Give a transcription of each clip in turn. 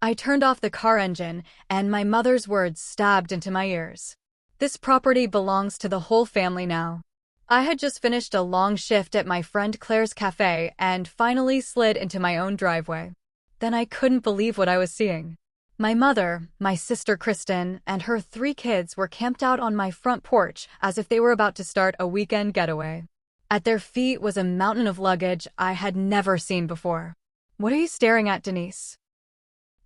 I turned off the car engine, and my mother's words stabbed into my ears. This property belongs to the whole family now. I had just finished a long shift at my friend Claire's cafe and finally slid into my own driveway. Then I couldn't believe what I was seeing. My mother, my sister Kristen, and her 3 kids were camped out on my front porch as if they were about to start a weekend getaway. At their feet was a mountain of luggage I had never seen before. "What are you staring at, Denise?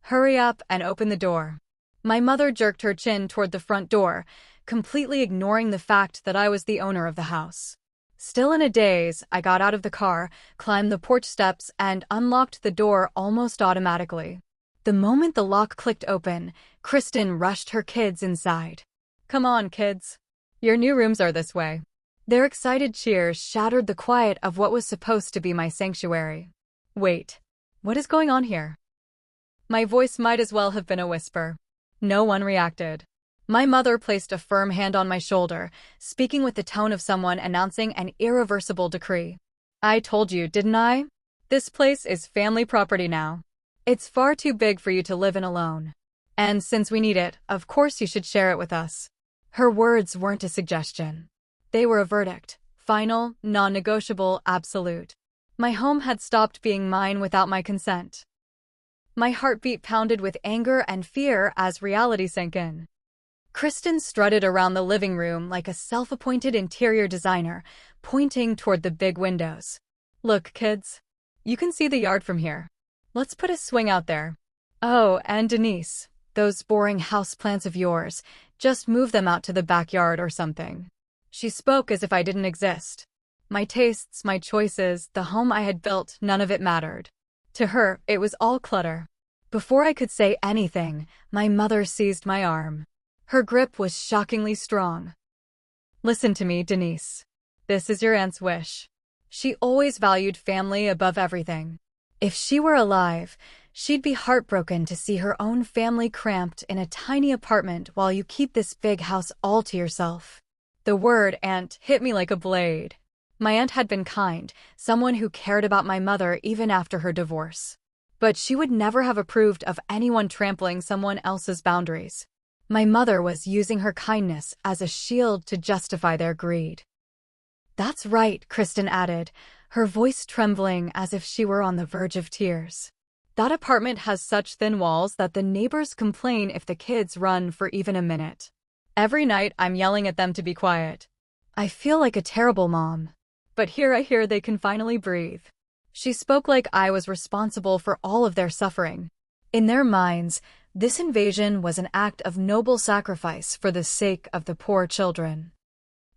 Hurry up and open the door." My mother jerked her chin toward the front door, completely ignoring the fact that I was the owner of the house. Still in a daze, I got out of the car, climbed the porch steps, and unlocked the door almost automatically. The moment the lock clicked open, Kristen rushed her kids inside. "Come on, kids. Your new rooms are this way." Their excited cheers shattered the quiet of what was supposed to be my sanctuary. "Wait, what is going on here?" My voice might as well have been a whisper. No one reacted. My mother placed a firm hand on my shoulder, speaking with the tone of someone announcing an irreversible decree. "I told you, didn't I? This place is family property now. It's far too big for you to live in alone. And since we need it, of course you should share it with us." Her words weren't a suggestion. They were a verdict. Final, non-negotiable, absolute. My home had stopped being mine without my consent. My heartbeat pounded with anger and fear as reality sank in. Kristen strutted around the living room like a self-appointed interior designer, pointing toward the big windows. "Look, kids. You can see the yard from here. Let's put a swing out there. Oh, and Denise, those boring houseplants of yours, just move them out to the backyard or something." She spoke as if I didn't exist. My tastes, my choices, the home I had built, none of it mattered. To her, it was all clutter. Before I could say anything, my mother seized my arm. Her grip was shockingly strong. "Listen to me, Denise. This is your aunt's wish. She always valued family above everything. If she were alive, she'd be heartbroken to see her own family cramped in a tiny apartment while you keep this big house all to yourself." The word aunt hit me like a blade. My aunt had been kind, someone who cared about my mother even after her divorce. But she would never have approved of anyone trampling someone else's boundaries. My mother was using her kindness as a shield to justify their greed. "That's right," Kristen added, her voice trembling as if she were on the verge of tears. "That apartment has such thin walls that the neighbors complain if the kids run for even a minute. Every night I'm yelling at them to be quiet. I feel like a terrible mom. But here I hear they can finally breathe." She spoke like I was responsible for all of their suffering. In their minds, this invasion was an act of noble sacrifice for the sake of the poor children.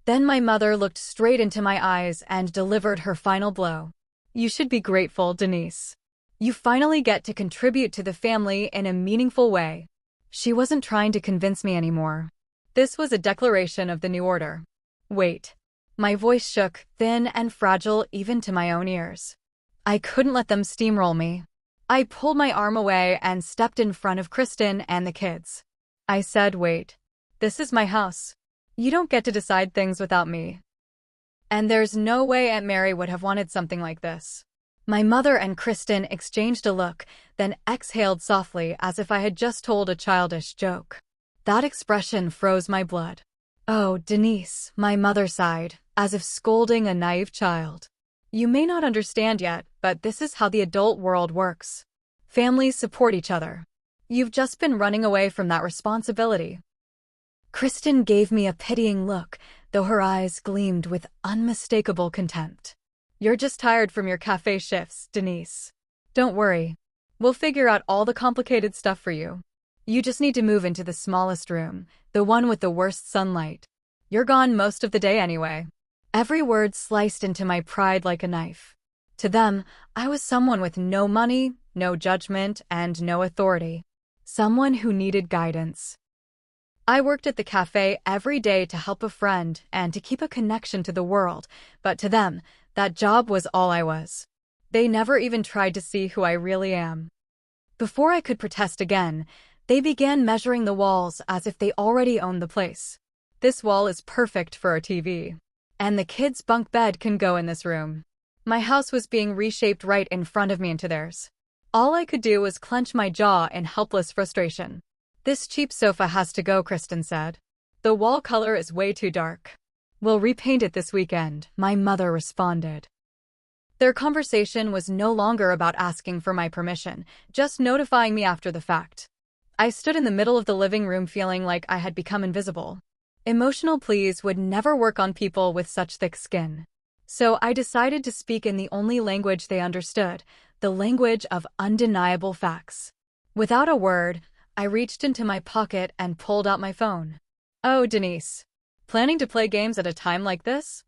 Then my mother looked straight into my eyes and delivered her final blow. "You should be grateful, Denise. You finally get to contribute to the family in a meaningful way." She wasn't trying to convince me anymore. This was a declaration of the new order. "Wait." My voice shook, thin and fragile even to my own ears. I couldn't let them steamroll me. I pulled my arm away and stepped in front of Kristen and the kids. I said, "Wait. This is my house. You don't get to decide things without me. And there's no way Aunt Mary would have wanted something like this." My mother and Kristen exchanged a look, then exhaled softly as if I had just told a childish joke. That expression froze my blood. "Oh, Denise," my mother sighed, as if scolding a naive child. "You may not understand yet, but this is how the adult world works. Families support each other. You've just been running away from that responsibility." Kristen gave me a pitying look, though her eyes gleamed with unmistakable contempt. "You're just tired from your cafe shifts, Denise. Don't worry. We'll figure out all the complicated stuff for you. You just need to move into the smallest room, the one with the worst sunlight. You're gone most of the day anyway." Every word sliced into my pride like a knife. To them, I was someone with no money, no judgment, and no authority. Someone who needed guidance. I worked at the cafe every day to help a friend and to keep a connection to the world, but to them, that job was all I was. They never even tried to see who I really am. Before I could protest again, they began measuring the walls as if they already owned the place. "This wall is perfect for our TV. And the kids' bunk bed can go in this room." My house was being reshaped right in front of me into theirs. All I could do was clench my jaw in helpless frustration. "This cheap sofa has to go," Kristen said. "The wall color is way too dark." "We'll repaint it this weekend," my mother responded. Their conversation was no longer about asking for my permission, just notifying me after the fact. I stood in the middle of the living room feeling like I had become invisible. Emotional pleas would never work on people with such thick skin. So I decided to speak in the only language they understood, the language of undeniable facts. Without a word, I reached into my pocket and pulled out my phone. "Oh, Denise. Planning to play games at a time like this?"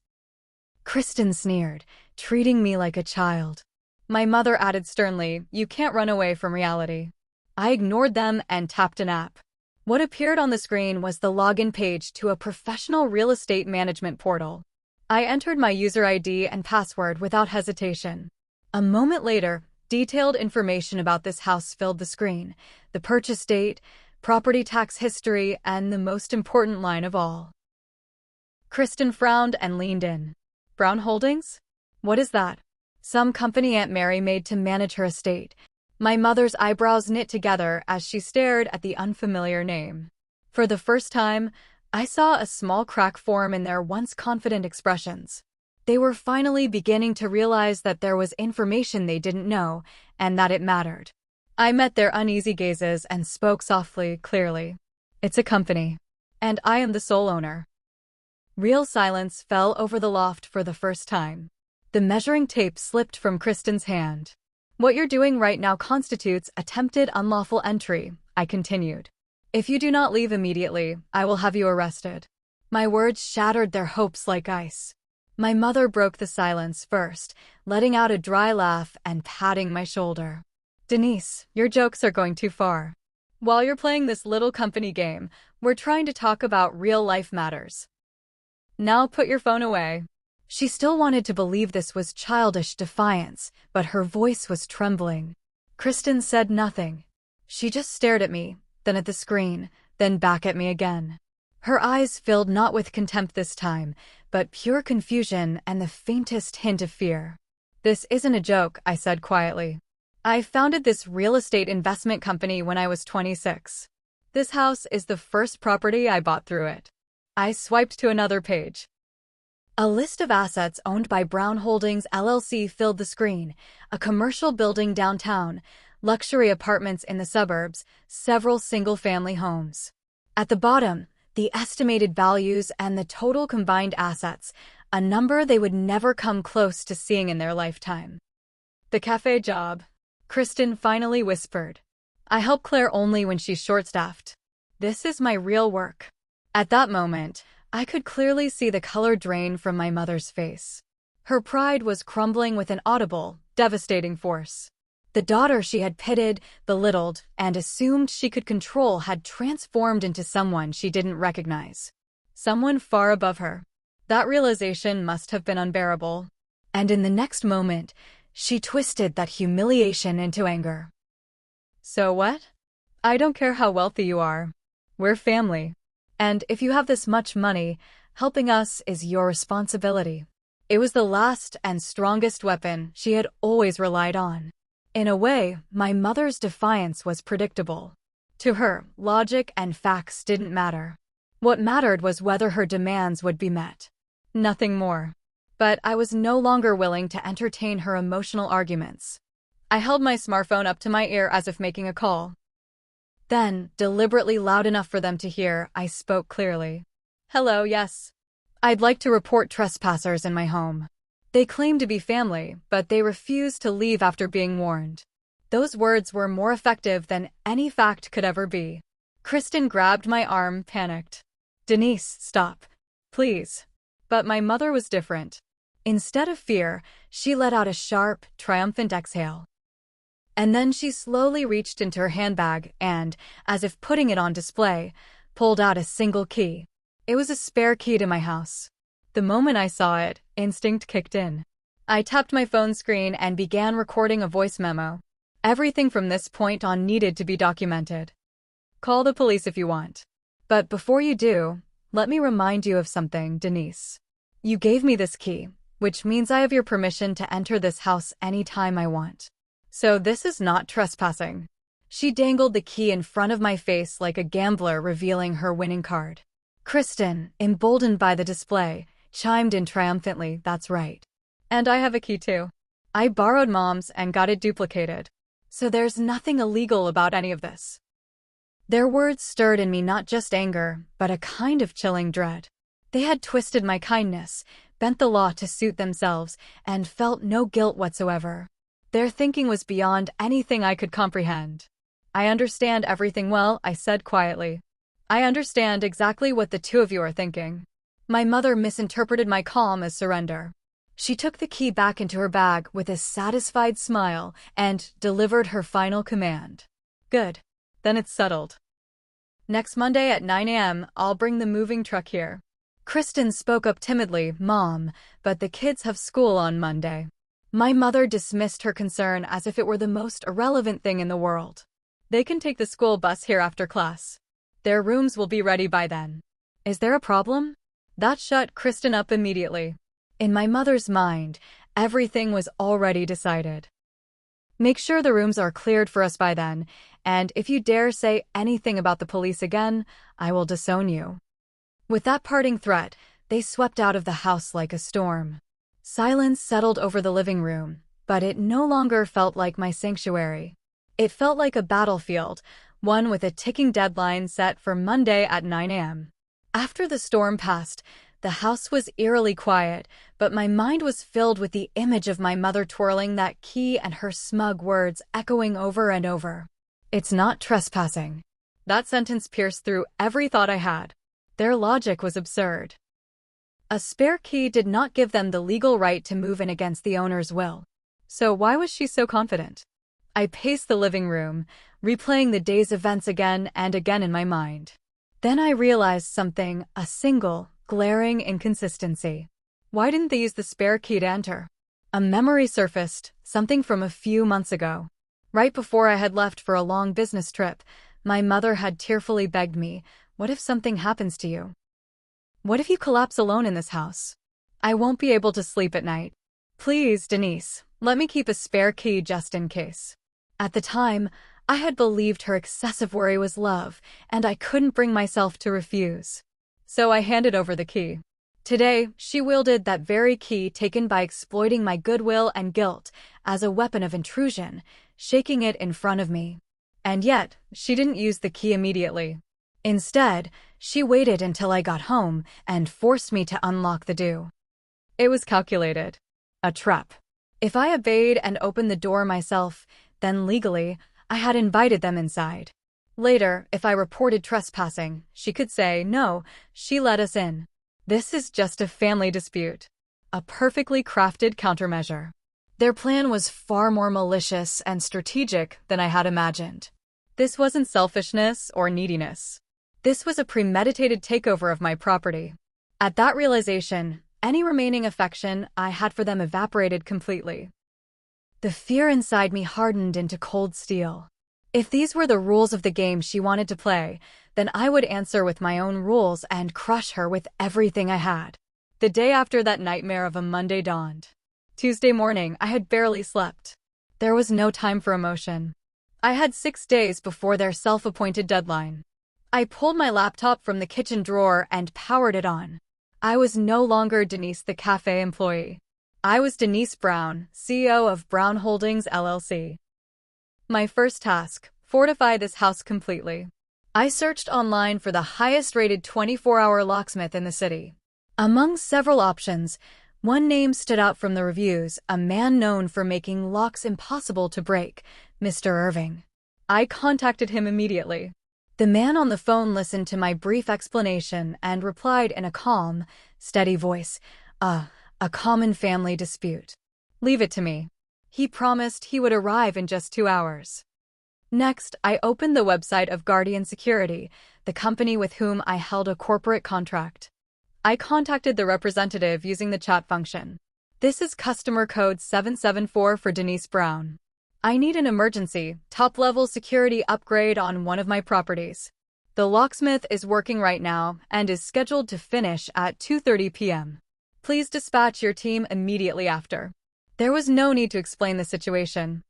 Kristen sneered, treating me like a child. My mother added sternly, "You can't run away from reality." I ignored them and tapped an app. What appeared on the screen was the login page to a professional real estate management portal. I entered my user ID and password without hesitation. A moment later, detailed information about this house filled the screen: the purchase date, property tax history, and the most important line of all. Kristen frowned and leaned in. "Brown Holdings? What is that?" "Some company Aunt Mary made to manage her estate." My mother's eyebrows knit together as she stared at the unfamiliar name. For the first time, I saw a small crack form in their once confident expressions. They were finally beginning to realize that there was information they didn't know, and that it mattered. I met their uneasy gazes and spoke softly, clearly. "It's a company, and I am the sole owner." Real silence fell over the loft for the first time. The measuring tape slipped from Kristen's hand. "What you're doing right now constitutes attempted unlawful entry," I continued. "If you do not leave immediately, I will have you arrested." My words shattered their hopes like ice. My mother broke the silence first, letting out a dry laugh and patting my shoulder. "Denise, your jokes are going too far. While you're playing this little company game, we're trying to talk about real-life matters. Now put your phone away." She still wanted to believe this was childish defiance, but her voice was trembling. Kristen said nothing. She just stared at me, then at the screen, then back at me again. Her eyes filled not with contempt this time, but pure confusion and the faintest hint of fear. "This isn't a joke," I said quietly. "I founded this real estate investment company when I was 26. This house is the first property I bought through it." I swiped to another page. A list of assets owned by Brown Holdings LLC filled the screen: a commercial building downtown, luxury apartments in the suburbs, several single-family homes. At the bottom, the estimated values and the total combined assets, a number they would never come close to seeing in their lifetime. "The cafe job," Kristen finally whispered. "I help Claire only when she's short-staffed. This is my real work." At that moment, I could clearly see the color drain from my mother's face. Her pride was crumbling with an audible, devastating force. The daughter she had pitied, belittled, and assumed she could control had transformed into someone she didn't recognize. Someone far above her. That realization must have been unbearable. And in the next moment, she twisted that humiliation into anger. "So what? I don't care how wealthy you are. We're family. And if you have this much money, helping us is your responsibility." It was the last and strongest weapon she had always relied on. In a way, my mother's defiance was predictable. To her, logic and facts didn't matter. What mattered was whether her demands would be met. Nothing more. But I was no longer willing to entertain her emotional arguments. I held my smartphone up to my ear as if making a call. Then, deliberately loud enough for them to hear, I spoke clearly. "Hello, yes. I'd like to report trespassers in my home. They claim to be family, but they refuse to leave after being warned." Those words were more effective than any fact could ever be. Kristen grabbed my arm, panicked. "Denise, stop. Please." But my mother was different. Instead of fear, she let out a sharp, triumphant exhale. And then she slowly reached into her handbag and, as if putting it on display, pulled out a single key. It was a spare key to my house. The moment I saw it, instinct kicked in. I tapped my phone screen and began recording a voice memo. Everything from this point on needed to be documented. "Call the police if you want. But before you do, let me remind you of something, Denise. You gave me this key, which means I have your permission to enter this house anytime I want. So this is not trespassing. She dangled the key in front of my face like a gambler revealing her winning card. Kristen, emboldened by the display, chimed in triumphantly, "That's right. And I have a key too. I borrowed Mom's and got it duplicated. So there's nothing illegal about any of this." Their words stirred in me not just anger, but a kind of chilling dread. They had twisted my kindness, bent the law to suit themselves, and felt no guilt whatsoever. Their thinking was beyond anything I could comprehend. "I understand everything well," I said quietly. "I understand exactly what the two of you are thinking." My mother misinterpreted my calm as surrender. She took the key back into her bag with a satisfied smile and delivered her final command. "Good. Then it's settled. Next Monday at 9 a.m., I'll bring the moving truck here." Kristen spoke up timidly, "Mom, but the kids have school on Monday." My mother dismissed her concern as if it were the most irrelevant thing in the world. "They can take the school bus here after class. Their rooms will be ready by then." "Is there a problem?" That shut Kristen up immediately. In my mother's mind, everything was already decided. "Make sure the rooms are cleared for us by then, and if you dare say anything about the police again, I will disown you." With that parting threat, they swept out of the house like a storm. Silence settled over the living room, but it no longer felt like my sanctuary. It felt like a battlefield, one with a ticking deadline set for Monday at 9 a.m. After the storm passed, the house was eerily quiet, but my mind was filled with the image of my mother twirling that key and her smug words echoing over and over. "It's not trespassing." That sentence pierced through every thought I had. Their logic was absurd. A spare key did not give them the legal right to move in against the owner's will. So why was she so confident? I paced the living room, replaying the day's events again and again in my mind. Then I realized something, a single, glaring inconsistency. Why didn't they use the spare key to enter? A memory surfaced, something from a few months ago. Right before I had left for a long business trip, my mother had tearfully begged me, "What if something happens to you? What if you collapse alone in this house? I won't be able to sleep at night. Please, Denise, let me keep a spare key just in case." At the time, I had believed her excessive worry was love, and I couldn't bring myself to refuse. So I handed over the key. Today, she wielded that very key taken by exploiting my goodwill and guilt as a weapon of intrusion, shaking it in front of me. And yet, she didn't use the key immediately. Instead, she waited until I got home and forced me to unlock the door. It was calculated. A trap. If I obeyed and opened the door myself, then legally, I had invited them inside. Later, if I reported trespassing, she could say, "No, she let us in. This is just a family dispute." A perfectly crafted countermeasure. Their plan was far more malicious and strategic than I had imagined. This wasn't selfishness or neediness. This was a premeditated takeover of my property. At that realization, any remaining affection I had for them evaporated completely. The fear inside me hardened into cold steel. If these were the rules of the game she wanted to play, then I would answer with my own rules and crush her with everything I had. The day after that nightmare of a Monday dawned. Tuesday morning, I had barely slept. There was no time for emotion. I had 6 days before their self-appointed deadline. I pulled my laptop from the kitchen drawer and powered it on. I was no longer Denise the cafe employee. I was Denise Brown, CEO of Brown Holdings, LLC. My first task, fortify this house completely. I searched online for the highest-rated 24-hour locksmith in the city. Among several options, one name stood out from the reviews, a man known for making locks impossible to break, Mr. Irving. I contacted him immediately. The man on the phone listened to my brief explanation and replied in a calm, steady voice, A common family dispute. Leave it to me." He promised he would arrive in just 2 hours. Next, I opened the website of Guardian Security, the company with whom I held a corporate contract. I contacted the representative using the chat function. "This is customer code 774 for Denise Brown. I need an emergency, top-level security upgrade on one of my properties. The locksmith is working right now and is scheduled to finish at 2:30 p.m. Please dispatch your team immediately after." There was no need to explain the situation.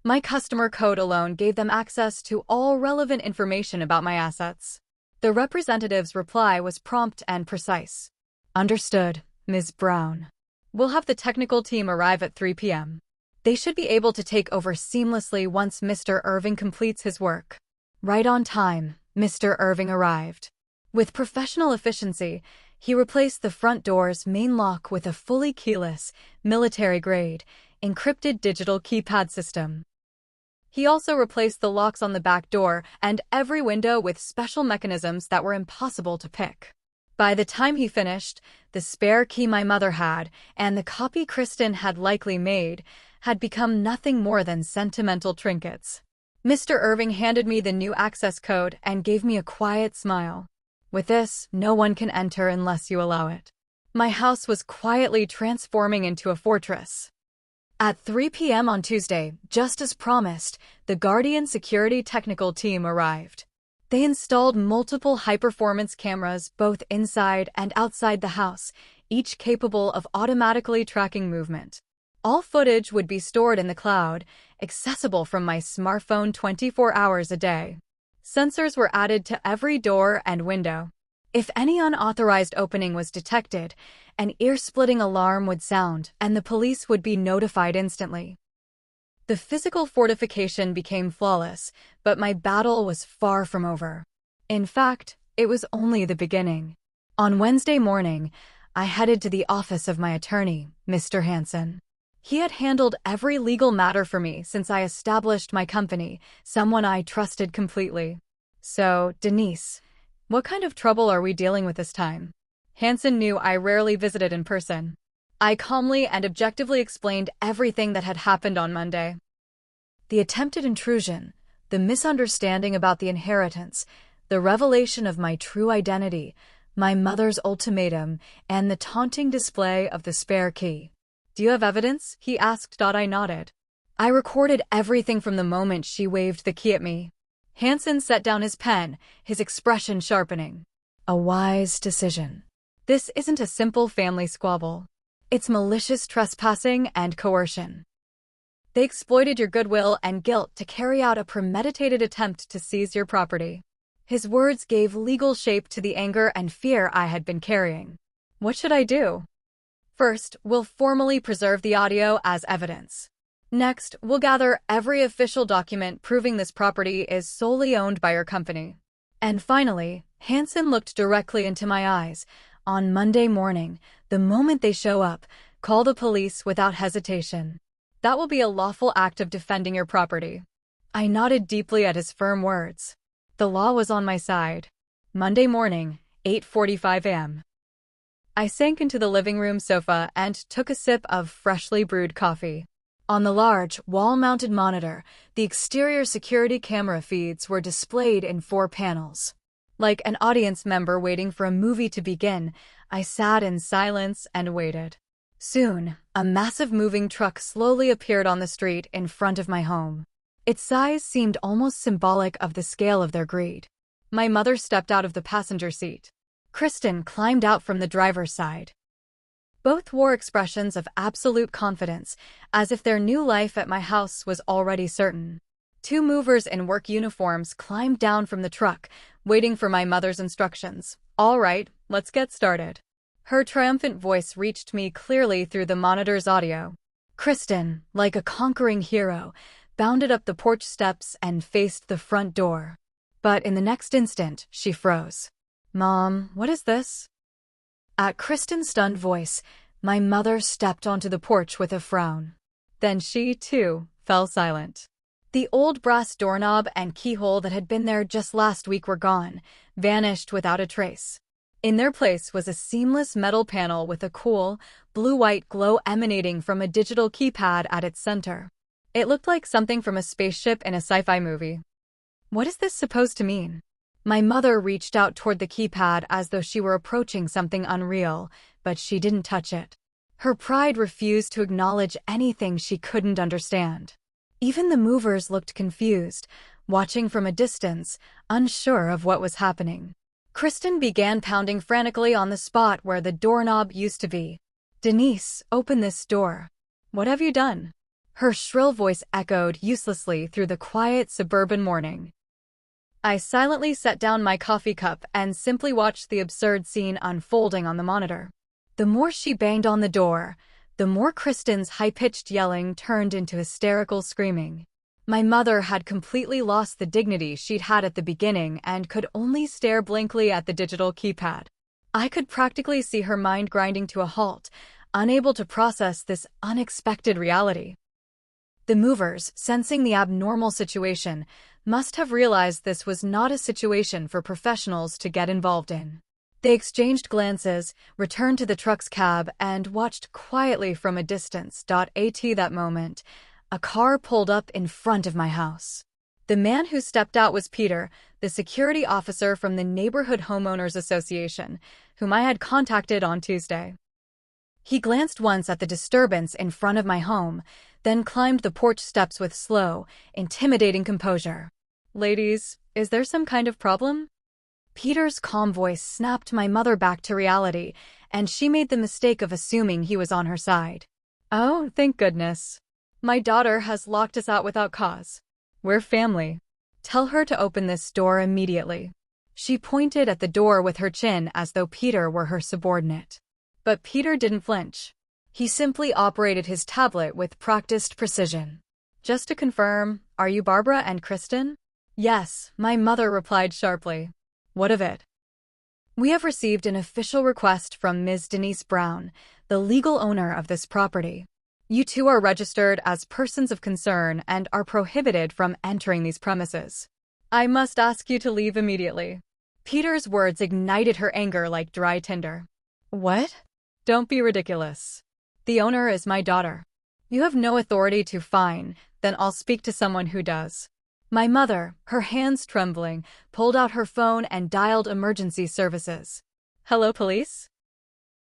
My customer code alone gave them access to all relevant information about my assets. The representative's reply was prompt and precise. Understood, Ms. Brown. We'll have the technical team arrive at 3 p.m. They should be able to take over seamlessly once Mr. Irving completes his work. Right on time, Mr. Irving arrived. With professional efficiency, he replaced the front door's main lock with a fully keyless, military-grade, encrypted digital keypad system. He also replaced the locks on the back door and every window with special mechanisms that were impossible to pick. By the time he finished, the spare key my mother had, and the copy Kristen had likely made, had become nothing more than sentimental trinkets. Mr. Irving handed me the new access code and gave me a quiet smile. With this, no one can enter unless you allow it. My house was quietly transforming into a fortress. At 3 p.m. on Tuesday, just as promised, the Guardian security technical team arrived. They installed multiple high-performance cameras both inside and outside the house, each capable of automatically tracking movement. All footage would be stored in the cloud, accessible from my smartphone 24 hours a day. Sensors were added to every door and window. If any unauthorized opening was detected, an ear-splitting alarm would sound, and the police would be notified instantly. The physical fortification became flawless, but my battle was far from over. In fact, it was only the beginning. On Wednesday morning, I headed to the office of my attorney, Mr. Hansen. He had handled every legal matter for me since I established my company, someone I trusted completely. So, Denise, what kind of trouble are we dealing with this time? Hansen knew I rarely visited in person. I calmly and objectively explained everything that had happened on Monday. The attempted intrusion, the misunderstanding about the inheritance, the revelation of my true identity, my mother's ultimatum, and the taunting display of the spare key. Do you have evidence? He asked. I nodded. I recorded everything from the moment she waved the key at me. Hansen set down his pen, his expression sharpening. A wise decision. This isn't a simple family squabble. It's malicious trespassing and coercion. They exploited your goodwill and guilt to carry out a premeditated attempt to seize your property. His words gave legal shape to the anger and fear I had been carrying. What should I do? First, we'll formally preserve the audio as evidence. Next, we'll gather every official document proving this property is solely owned by your company. And finally, Hansen looked directly into my eyes. On Monday morning, the moment they show up, call the police without hesitation. That will be a lawful act of defending your property. I nodded deeply at his firm words. The law was on my side. Monday morning, 8:45 a.m. I sank into the living room sofa and took a sip of freshly brewed coffee. On the large, wall-mounted monitor, the exterior security camera feeds were displayed in 4 panels. Like an audience member waiting for a movie to begin, I sat in silence and waited. Soon, a massive moving truck slowly appeared on the street in front of my home. Its size seemed almost symbolic of the scale of their greed. My mother stepped out of the passenger seat. Kristen climbed out from the driver's side. Both wore expressions of absolute confidence, as if their new life at my house was already certain. 2 movers in work uniforms climbed down from the truck, waiting for my mother's instructions. All right, let's get started. Her triumphant voice reached me clearly through the monitor's audio. Kristen, like a conquering hero, bounded up the porch steps and faced the front door. But in the next instant, she froze. Mom, what is this? At Kristen's stunned voice, my mother stepped onto the porch with a frown. Then she, too, fell silent. The old brass doorknob and keyhole that had been there just last week were gone, vanished without a trace. In their place was a seamless metal panel with a cool, blue-white glow emanating from a digital keypad at its center. It looked like something from a spaceship in a sci-fi movie. What is this supposed to mean? My mother reached out toward the keypad as though she were approaching something unreal, but she didn't touch it. Her pride refused to acknowledge anything she couldn't understand. Even the movers looked confused, watching from a distance, unsure of what was happening. Kristen began pounding frantically on the spot where the doorknob used to be. Denise, open this door. What have you done? Her shrill voice echoed uselessly through the quiet suburban morning. I silently set down my coffee cup and simply watched the absurd scene unfolding on the monitor. The more she banged on the door, the more Kristen's high-pitched yelling turned into hysterical screaming. My mother had completely lost the dignity she'd had at the beginning and could only stare blankly at the digital keypad. I could practically see her mind grinding to a halt, unable to process this unexpected reality. The movers, sensing the abnormal situation, must have realized this was not a situation for professionals to get involved in. They exchanged glances, returned to the truck's cab, and watched quietly from a distance. At that moment, a car pulled up in front of my house. The man who stepped out was Peter, the security officer from the Neighborhood Homeowners Association, whom I had contacted on Tuesday. He glanced once at the disturbance in front of my home, then climbed the porch steps with slow, intimidating composure. "Ladies, is there some kind of problem?" Peter's calm voice snapped my mother back to reality, and she made the mistake of assuming he was on her side. "Oh, thank goodness. My daughter has locked us out without cause. We're family. Tell her to open this door immediately." She pointed at the door with her chin as though Peter were her subordinate. But Peter didn't flinch. He simply operated his tablet with practiced precision. "Just to confirm, are you Barbara and Kristen?" "Yes," my mother replied sharply. "What of it?" "We have received an official request from Ms. Denise Brown, the legal owner of this property. You two are registered as persons of concern and are prohibited from entering these premises. I must ask you to leave immediately." Peter's words ignited her anger like dry tinder. "What?" "Don't be ridiculous. The owner is my daughter. You have no authority to fine, then I'll speak to someone who does." My mother, her hands trembling, pulled out her phone and dialed emergency services. "Hello, police?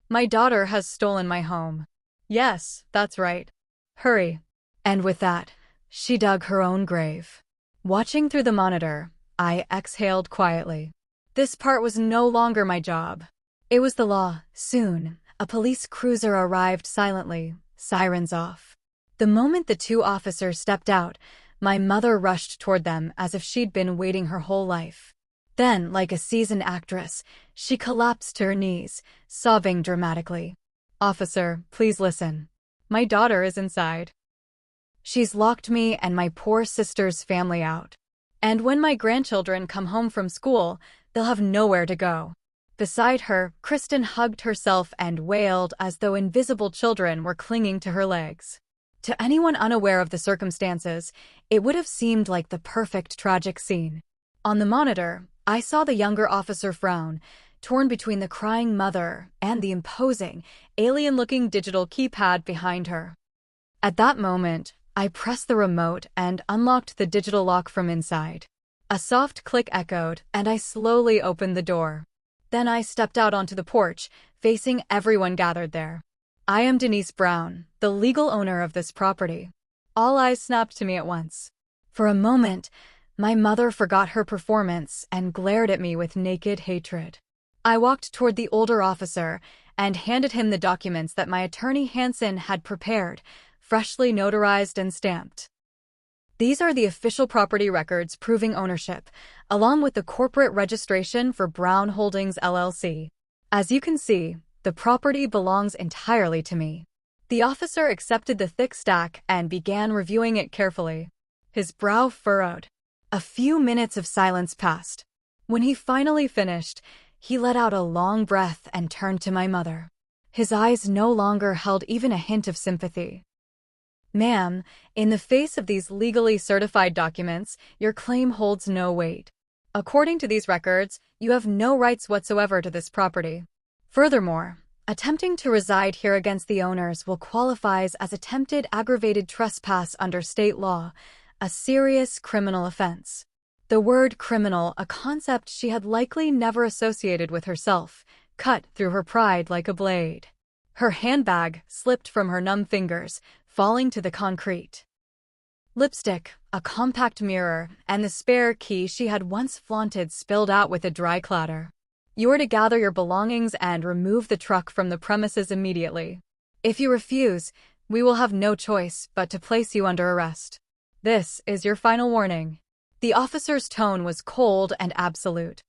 My daughter has stolen my home." "Yes, that's right. Hurry." And with that, she dug her own grave. Watching through the monitor, I exhaled quietly. This part was no longer my job. It was the law. Soon, a police cruiser arrived silently, sirens off. The moment the two officers stepped out, my mother rushed toward them as if she'd been waiting her whole life. Then, like a seasoned actress, she collapsed to her knees, sobbing dramatically. "Officer, please listen. My daughter is inside. She's locked me and my poor sister's family out. And when my grandchildren come home from school, they'll have nowhere to go." Beside her, Kristen hugged herself and wailed as though invisible children were clinging to her legs. To anyone unaware of the circumstances, it would have seemed like the perfect tragic scene. On the monitor, I saw the younger officer frown, torn between the crying mother and the imposing, alien-looking digital keypad behind her. At that moment, I pressed the remote and unlocked the digital lock from inside. A soft click echoed, and I slowly opened the door. Then I stepped out onto the porch, facing everyone gathered there. "I am Denise Brown, the legal owner of this property." All eyes snapped to me at once. For a moment, my mother forgot her performance and glared at me with naked hatred. I walked toward the older officer and handed him the documents that my attorney Hansen had prepared, freshly notarized and stamped. "These are the official property records proving ownership, along with the corporate registration for Brown Holdings LLC. As you can see, the property belongs entirely to me." The officer accepted the thick stack and began reviewing it carefully. His brow furrowed. A few minutes of silence passed. When he finally finished, he let out a long breath and turned to my mother. His eyes no longer held even a hint of sympathy. "Ma'am, in the face of these legally certified documents, your claim holds no weight. According to these records, you have no rights whatsoever to this property. Furthermore, attempting to reside here against the owners will qualify as attempted aggravated trespass under state law, a serious criminal offense." The word criminal, a concept she had likely never associated with herself, cut through her pride like a blade. Her handbag slipped from her numb fingers, falling to the concrete. Lipstick, a compact mirror, and the spare key she had once flaunted spilled out with a dry clatter. "You are to gather your belongings and remove the truck from the premises immediately. If you refuse, We will have no choice but to place you under arrest. This is your final warning." The officer's tone was cold and absolute.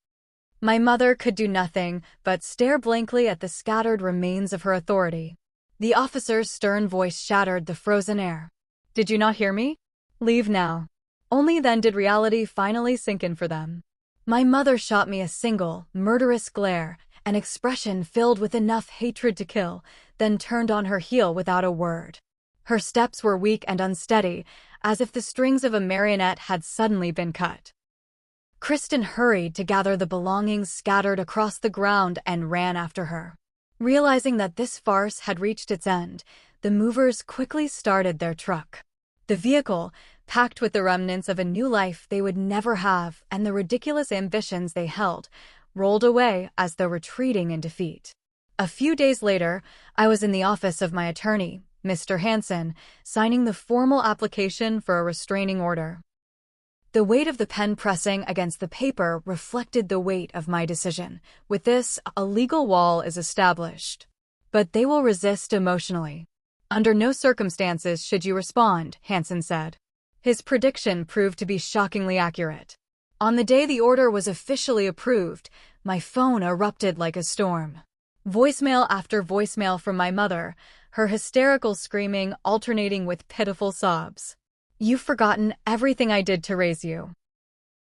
My mother could do nothing but stare blankly at the scattered remains of her authority. The officer's stern voice shattered the frozen air. "Did you not hear me? Leave now." Only then did reality finally sink in for them. My mother shot me a single, murderous glare, an expression filled with enough hatred to kill, then turned on her heel without a word. Her steps were weak and unsteady, as if the strings of a marionette had suddenly been cut. Kristen hurried to gather the belongings scattered across the ground and ran after her. Realizing that this farce had reached its end, the movers quickly started their truck. The vehicle, packed with the remnants of a new life they would never have and the ridiculous ambitions they held, rolled away as though retreating in defeat. A few days later, I was in the office of my attorney, Mr. Hansen, signing the formal application for a restraining order. The weight of the pen pressing against the paper reflected the weight of my decision. With this, a legal wall is established. But they will resist emotionally. "Under no circumstances should you respond," Hansen said. His prediction proved to be shockingly accurate. On the day the order was officially approved, my phone erupted like a storm. Voicemail after voicemail from my mother, her hysterical screaming alternating with pitiful sobs. "You've forgotten everything I did to raise you.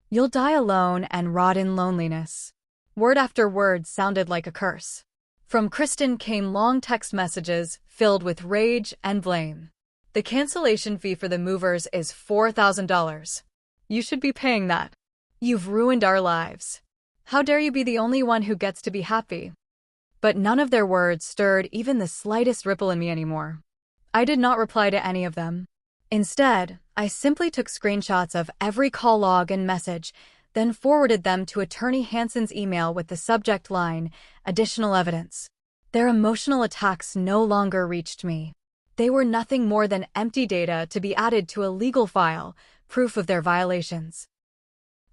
You'll die alone and rot in loneliness." Word after word sounded like a curse. From Kristen came long text messages filled with rage and blame. "The cancellation fee for the movers is $4,000. You should be paying that. You've ruined our lives. How dare you be the only one who gets to be happy?" But none of their words stirred even the slightest ripple in me anymore. I did not reply to any of them. Instead, I simply took screenshots of every call log and message, then forwarded them to Attorney Hansen's email with the subject line, "Additional evidence." Their emotional attacks no longer reached me. They were nothing more than empty data to be added to a legal file, proof of their violations.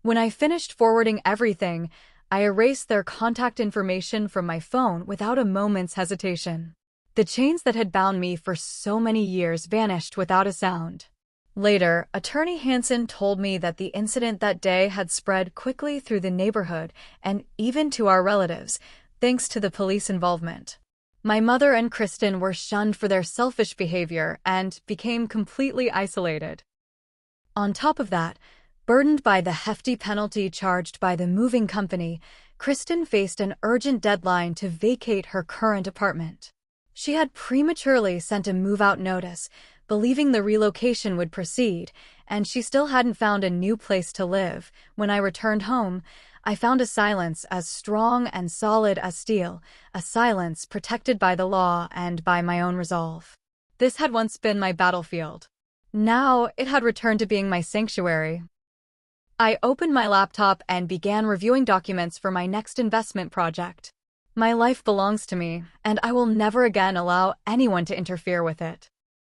When I finished forwarding everything, I erased their contact information from my phone without a moment's hesitation. The chains that had bound me for so many years vanished without a sound. Later, Attorney Hansen told me that the incident that day had spread quickly through the neighborhood and even to our relatives, thanks to the police involvement. My mother and Kristen were shunned for their selfish behavior and became completely isolated. On top of that, burdened by the hefty penalty charged by the moving company, Kristen faced an urgent deadline to vacate her current apartment. She had prematurely sent a move-out notice, believing the relocation would proceed, and she still hadn't found a new place to live. When I returned home, I found a silence as strong and solid as steel, a silence protected by the law and by my own resolve. This had once been my battlefield. Now it had returned to being my sanctuary. I opened my laptop and began reviewing documents for my next investment project. My life belongs to me, and I will never again allow anyone to interfere with it.